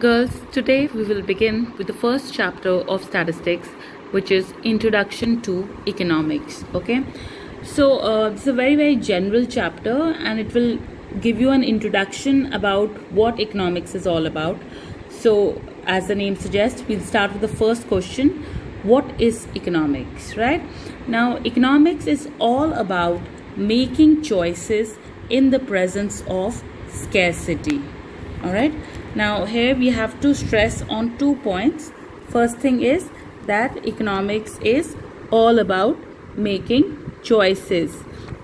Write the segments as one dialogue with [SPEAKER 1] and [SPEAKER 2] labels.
[SPEAKER 1] Girls, today we will begin with the first chapter of statistics, which is Introduction to Economics. Okay, so it's a very general chapter, and it will give you an introduction about what economics is all about. So, as the name suggests, we'll start with the first question: what is economics? Right now, economics is all about making choices in the presence of scarcity. All right, now here we have to stress on 2 points. First thing is that economics is all about making choices,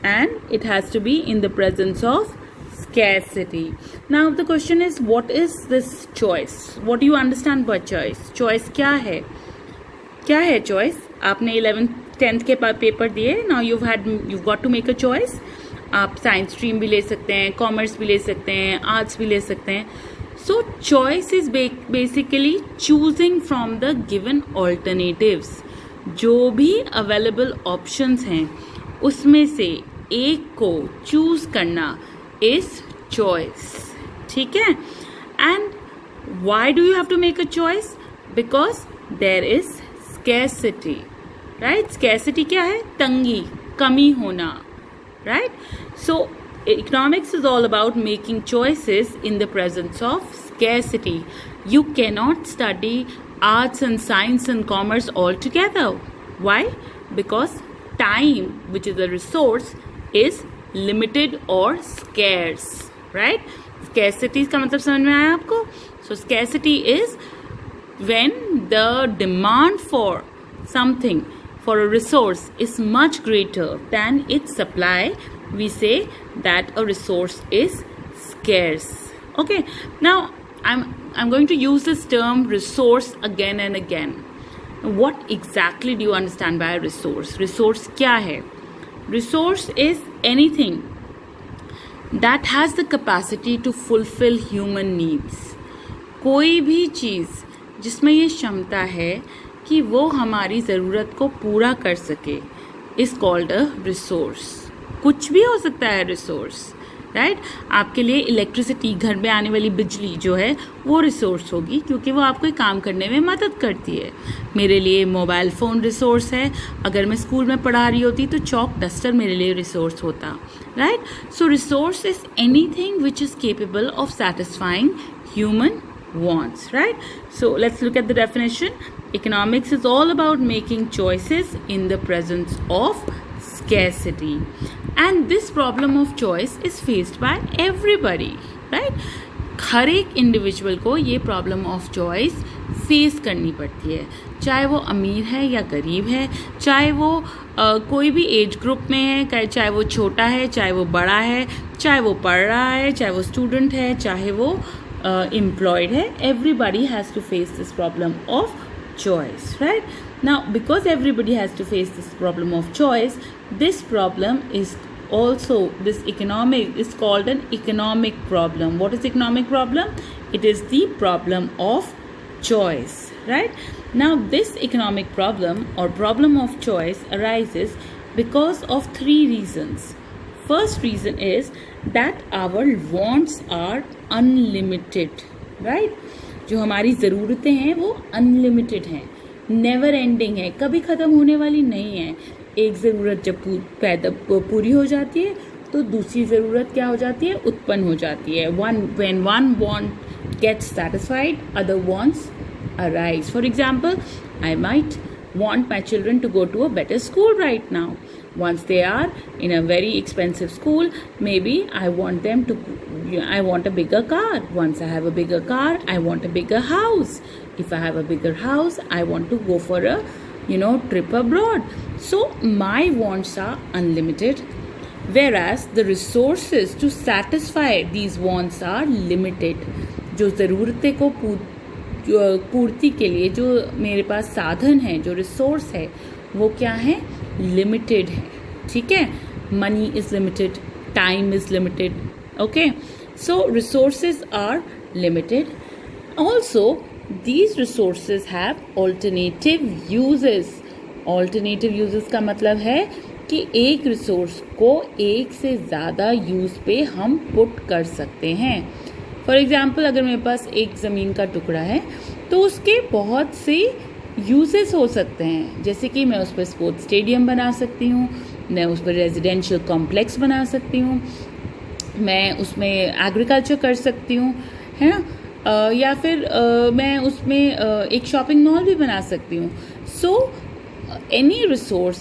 [SPEAKER 1] and it has to be in the presence of scarcity. Now the question is, what is this choice? What do you understand by choice? Choice क्या है choice? आपने 11th 10th के paper दिए. Now you've got to make a choice. आप science stream भी ले सकते हैं, कॉमर्स भी ले सकते हैं, आर्ट्स भी ले सकते हैं. सो choice is basically choosing from the given alternatives. जो भी अवेलेबल ऑप्शंस हैं उसमें से एक को चूज करना इज चॉइस. ठीक है. And why do you have to make a choice? Because there is scarcity. Right. Scarcity क्या है? तंगी, कमी होना. Right? So economics is all about making choices in the presence of scarcity. You cannot study arts and science and commerce all together. Why? Because time, which is a resource, is limited or scarce. Right? Scarcity का मतलब समझ में आया आपको? So scarcity is when the demand for something, for a resource, is much greater than its supply. We say that a resource is scarce. Okay. Now I'm going to use this term resource again and again. What exactly do you understand by a resource? Resource क्या है? Resource is anything that has the capacity to fulfill human needs. कोई भी चीज़ जिसमें ये क्षमता है कि वो हमारी ज़रूरत को पूरा कर सके इज़ कॉल्ड अ रिसोर्स. कुछ भी हो सकता है रिसोर्स. राइट. आपके लिए इलेक्ट्रिसिटी, घर में आने वाली बिजली जो है वो रिसोर्स होगी, क्योंकि वो आपको काम करने में मदद करती है. मेरे लिए मोबाइल फ़ोन रिसोर्स है. अगर मैं स्कूल में पढ़ा रही होती तो चॉक डस्टर मेरे लिए रिसोर्स होता. Right. So resource is anything which is capable of satisfying human wants. Right. So let's look at the definition. Economics is all about making choices in the presence of scarcity, and this problem of choice is faced by everybody. Right. हर एक individual को ये problem of choice face करनी पड़ती है, चाहे वो अमीर है या गरीब है, चाहे वो कोई भी एज ग्रुप में है, चाहे वो छोटा है, चाहे वो बड़ा है, चाहे वो पढ़ रहा है, चाहे वो स्टूडेंट है, चाहे वो employed hai. Everybody has to face this problem of choice. Right. Now because everybody has to face this problem of choice, this problem is also, this economic is called an economic problem. What is economic problem? It is the problem of choice. Right. Now this economic problem or problem of choice arises because of 3 reasons. First reason is that our wants are unlimited. Right. जो हमारी ज़रूरतें हैं वो unlimited हैं, never ending है, कभी ख़त्म होने वाली नहीं है. एक ज़रूरत जब पूरी हो जाती है तो दूसरी ज़रूरत क्या हो जाती है? उत्पन्न हो जाती है. when one want gets satisfied, other wants arise. For example, I might want my children to go to a better school right now. Once they are in a very expensive school, maybe I want a bigger car. Once I have a bigger car, I want a bigger house. If I have a bigger house, I want to go for a trip abroad. So my wants are unlimited, whereas the resources to satisfy these wants are limited. जो ज़रूरतें को पूर्ति के लिए जो मेरे पास साधन है, जो रिसोर्स है, वो क्या है? लिमिटेड है. ठीक है. Money is limited, time is limited. Okay. So resources are limited. Also these resources have alternative uses. Alternative uses का मतलब है कि एक रिसोर्स को एक से ज़्यादा यूज पे हम पुट कर सकते हैं. फॉर एग्जाम्पल अगर मेरे पास एक ज़मीन का टुकड़ा है तो उसके बहुत से यूजेस हो सकते हैं, जैसे कि मैं उस पर स्पोर्ट्स स्टेडियम बना सकती हूँ, मैं उस पर रेजिडेंशियल कॉम्प्लेक्स बना सकती हूँ, मैं उसमें एग्रीकल्चर कर सकती हूँ, है ना, या फिर मैं उसमें एक शॉपिंग मॉल भी बना सकती हूँ. सो any resource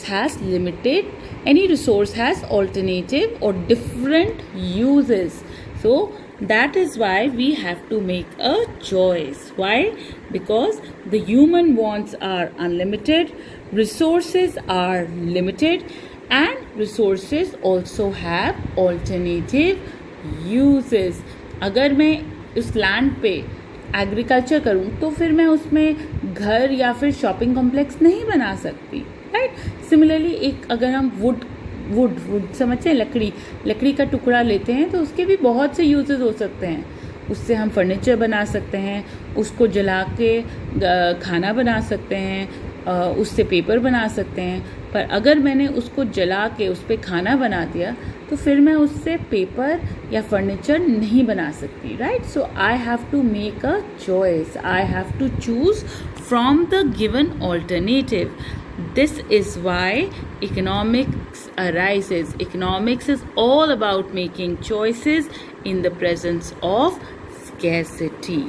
[SPEAKER 1] has alternative or different uses. So that is why we have to make a choice. Why? Because the human wants are unlimited, resources are limited, and resources also have alternative uses. अगर मैं उस land पे agriculture करूं तो फिर मैं उसमें घर या फिर शॉपिंग कॉम्प्लेक्स नहीं बना सकती, राइट. सिमिलरली एक अगर हम वुड समझते हैं, लकड़ी का टुकड़ा लेते हैं तो उसके भी बहुत से यूजेस हो सकते हैं. उससे हम फर्नीचर बना सकते हैं, उसको जला के खाना बना सकते हैं, उससे पेपर बना सकते हैं. पर अगर मैंने उसको जला के उस पर खाना बना दिया तो फिर मैं उससे पेपर या फर्नीचर नहीं बना सकती, right. So I have to make a choice, I have to choose from the given alternative. This is why economics arises. Economics is all about making choices in the presence of scarcity.